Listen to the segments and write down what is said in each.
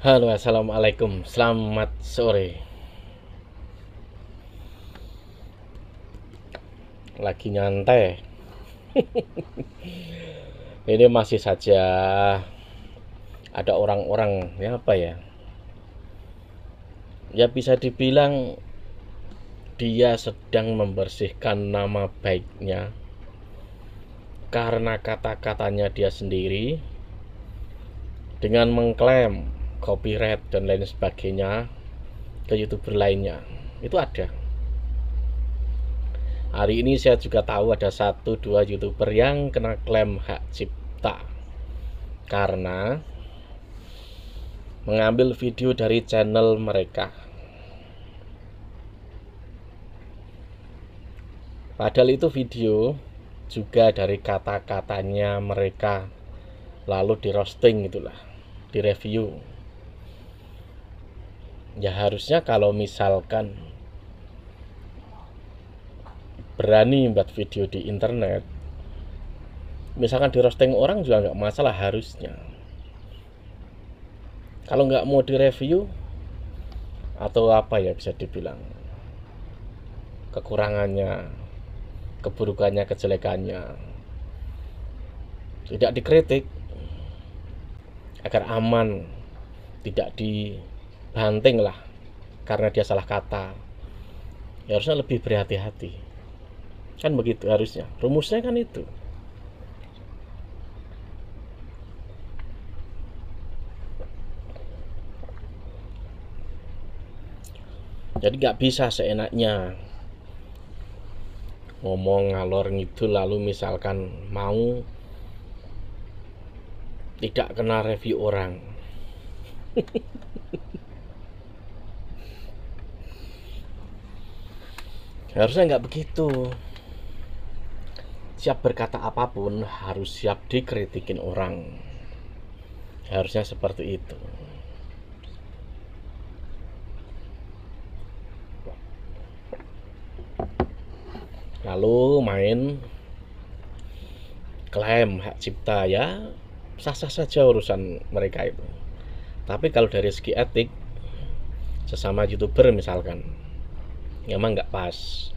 Halo, assalamualaikum. Selamat sore. Lagi nyantai. Ini masih saja ada orang-orang ya apa ya? Ya bisa dibilang dia sedang membersihkan nama baiknya karena kata-katanya dia sendiri dengan mengklaim copyright dan lain sebagainya ke YouTuber lainnya. Itu ada. Hari ini saya juga tahu ada 1-2 YouTuber yang kena klaim hak cipta karena mengambil video dari channel mereka. Padahal itu video juga dari kata-katanya mereka, lalu di roasting itulah, di review. Ya harusnya kalau misalkan berani buat video di internet, misalkan di roasting orang juga nggak masalah harusnya. Kalau nggak mau di review atau apa ya bisa dibilang kekurangannya, keburukannya, kejelekannya tidak dikritik agar aman, tidak dibanting lah karena dia salah kata. Ya harusnya lebih berhati-hati, kan begitu harusnya, rumusnya kan itu. Jadi nggak bisa seenaknya ngomong ngalor ngidul lalu misalkan mau tidak kena review orang. Harusnya nggak begitu. Siap berkata apapun harus siap dikritikin orang. Harusnya seperti itu. Lalu main klaim hak cipta, ya sah-sah saja urusan mereka itu. Tapi kalau dari segi etik, sesama YouTuber misalkan, memang nggak pas.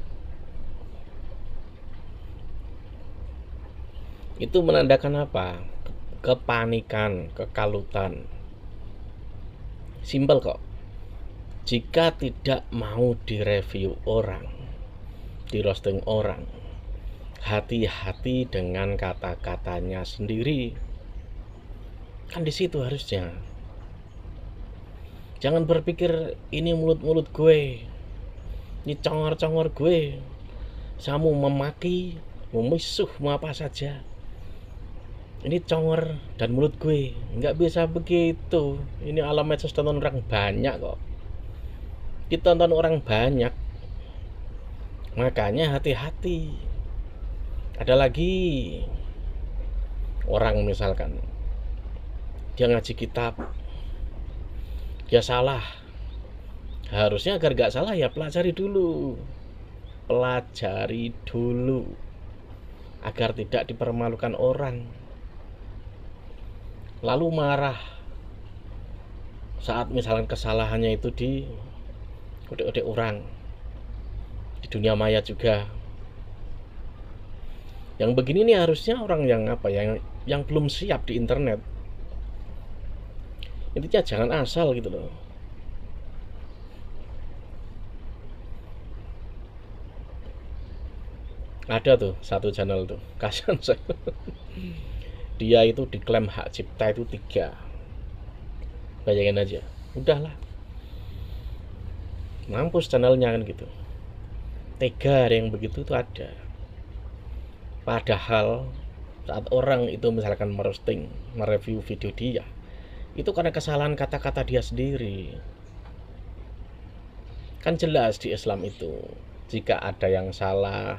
Itu menandakan apa? Kepanikan, kekalutan. Simpel kok. Jika tidak mau direview orang, di roasting orang, hati-hati dengan kata-katanya sendiri. Kan di situ harusnya. Jangan berpikir ini mulut-mulut gue, ini congor-congor gue, samu memaki, memisuh, mau apa saja. Ini congor dan mulut gue, nggak bisa begitu. Ini alam medsos tonton orang banyak kok. Ditonton orang banyak, makanya hati-hati. Ada lagi orang misalkan dia ngaji kitab, dia salah. Harusnya agar gak salah ya pelajari dulu. Pelajari dulu agar tidak dipermalukan orang. Lalu marah saat misalkan kesalahannya itu di odek-odek orang di dunia maya juga. Yang begini nih harusnya orang yang apa ya, yang belum siap di internet. Intinya jangan asal gitu loh. Ada tuh satu channel tuh, kasihan saya. Dia itu diklaim hak cipta itu 3. Bayangin aja. Udahlah, mampus channelnya kan gitu. Tega ada yang begitu tuh ada. Padahal saat orang itu misalkan merosting, mereview video dia, itu karena kesalahan kata-kata dia sendiri. Kan jelas di Islam itu, jika ada yang salah,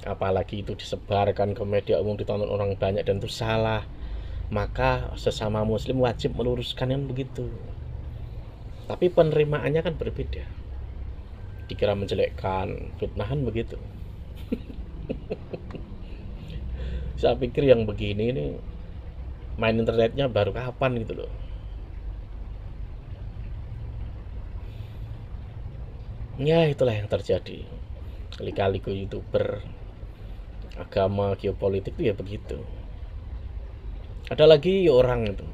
apalagi itu disebarkan ke media umum, ditonton orang banyak dan itu salah, maka sesama muslim wajib meluruskan yang begitu. Tapi penerimaannya kan berbeda. Dikira menjelekkan, fitnahan begitu. Saya pikir yang begini ini main internetnya baru kapan gitu loh. Ya itulah yang terjadi. Kali-kali youtuber agama geopolitik itu ya begitu. Ada lagi orang itu,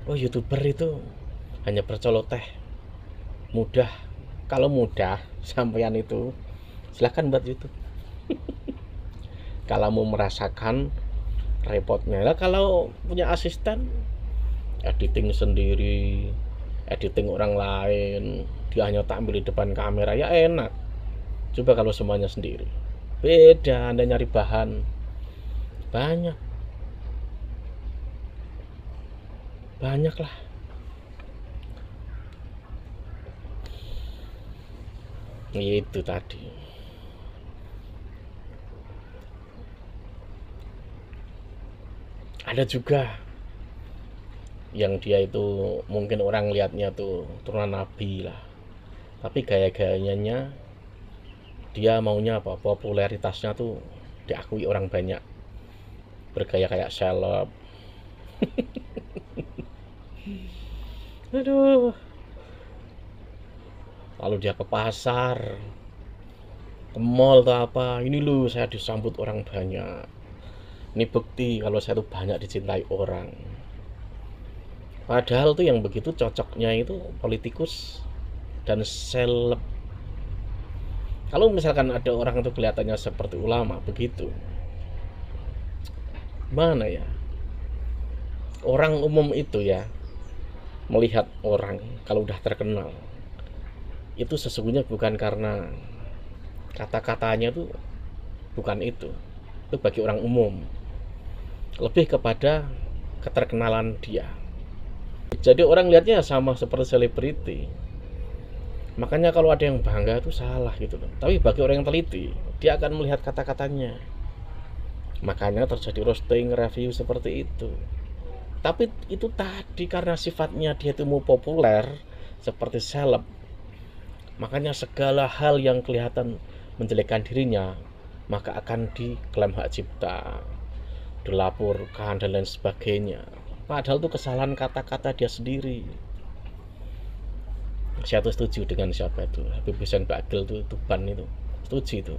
oh youtuber itu hanya berceloteh mudah. Kalau mudah sampean itu silahkan buat YouTube. Kalau mau merasakan repotnya lah, kalau punya asisten editing sendiri, editing orang lain, dia hanya tampil di depan kamera, ya enak. Coba kalau semuanya sendiri, beda. Anda nyari bahan banyak lah. Itu tadi. Ada juga yang dia itu mungkin orang lihatnya tuh turunan nabi lah, tapi gaya-gayanya dia maunya apa, popularitasnya tuh diakui orang banyak, bergaya kayak seleb. Aduh, lalu dia ke pasar, ke mall atau apa, ini loh saya disambut orang banyak, ini bukti kalau saya tuh banyak dicintai orang. Padahal tuh yang begitu cocoknya itu politikus dan seleb. Kalau misalkan ada orang itu kelihatannya seperti ulama begitu, mana ya, orang umum itu ya melihat orang kalau udah terkenal itu sesungguhnya bukan karena kata-katanya tuh, bukan itu bagi orang umum, lebih kepada keterkenalan dia. Jadi orang lihatnya sama seperti selebriti. Makanya kalau ada yang bangga itu salah gitu loh. Tapi bagi orang yang teliti, dia akan melihat kata-katanya. Makanya terjadi roasting, review seperti itu. Tapi itu tadi karena sifatnya dia itu mau populer seperti seleb. Makanya segala hal yang kelihatan menjelekkan dirinya maka akan diklaim hak cipta, dilaporkan dan lain sebagainya. Padahal itu kesalahan kata-kata dia sendiri. Saya tuh setuju dengan siapa itu, Habib Hussein Bagel tuh, Tuban itu, setuju itu.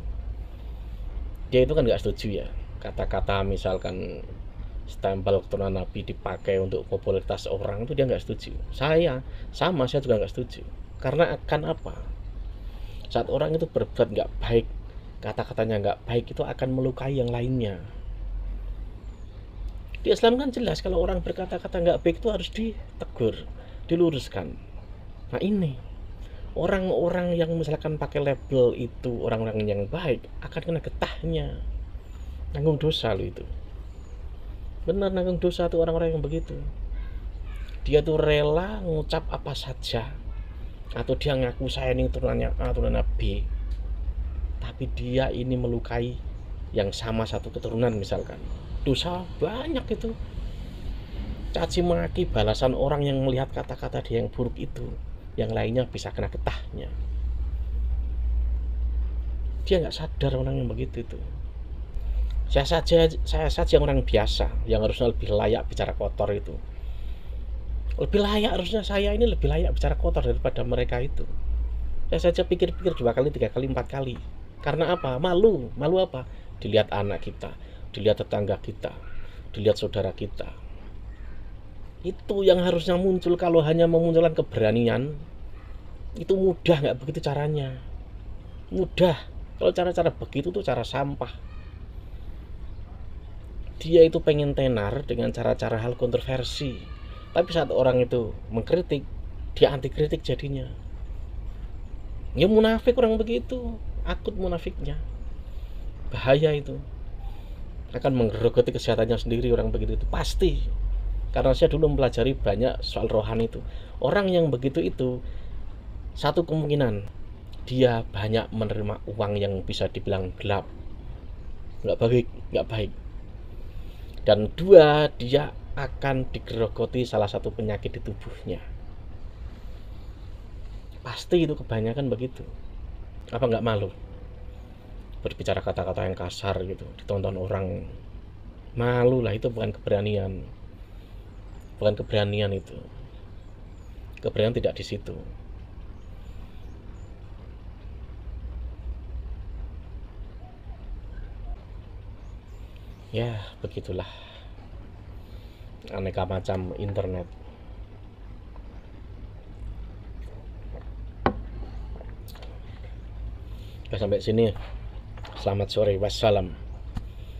Dia itu kan nggak setuju ya kata-kata misalkan stempel keturunan Nabi dipakai untuk popularitas orang, itu dia nggak setuju. Saya juga nggak setuju. Karena akan apa? Saat orang itu berbuat nggak baik, kata-katanya nggak baik, itu akan melukai yang lainnya. Di Islam kan jelas kalau orang berkata-kata nggak baik itu harus ditegur, diluruskan. Nah ini orang-orang yang misalkan pakai label itu orang-orang yang baik akan kena getahnya, nanggung dosa lo itu. Benar, nanggung dosa tuh orang-orang yang begitu. Dia tuh rela ngucap apa saja, atau dia ngaku saya ini turunannya A, turunan B, tapi dia ini melukai yang sama satu keturunan misalkan. Dosa banyak itu. Caci maki balasan orang yang melihat kata-kata dia yang buruk itu, yang lainnya bisa kena getahnya. Dia nggak sadar orang yang begitu itu. Saya saja orang biasa yang harusnya lebih layak bicara kotor itu. Lebih layak, harusnya saya ini lebih layak bicara kotor daripada mereka itu. Saya saja pikir-pikir 2 kali, 3 kali, 4 kali. Karena apa? Malu apa? Dilihat anak kita, dilihat tetangga kita, dilihat saudara kita. Itu yang harusnya muncul. Kalau hanya memunculkan keberanian, itu mudah, nggak begitu caranya. Mudah. Kalau cara-cara begitu tuh cara sampah. Dia itu pengen tenar dengan cara-cara hal kontroversi. Tapi saat orang itu mengkritik, dia anti kritik jadinya. Ya munafik orang begitu, akut munafiknya. Bahaya itu. Akan menggerogoti kesehatannya sendiri orang begitu itu pasti. Karena saya dulu mempelajari banyak soal rohani itu. Orang yang begitu itu, satu kemungkinan dia banyak menerima uang yang bisa dibilang gelap, nggak baik. Dan 2, dia akan digerogoti salah satu penyakit di tubuhnya. Pasti itu kebanyakan begitu. Apa nggak malu berbicara kata-kata yang kasar gitu, ditonton orang? Malu lah, itu bukan keberanian. Bukan keberanian itu. Keberanian tidak di situ. Ya, begitulah aneka macam internet. Sampai sini. Selamat sore. Wassalam.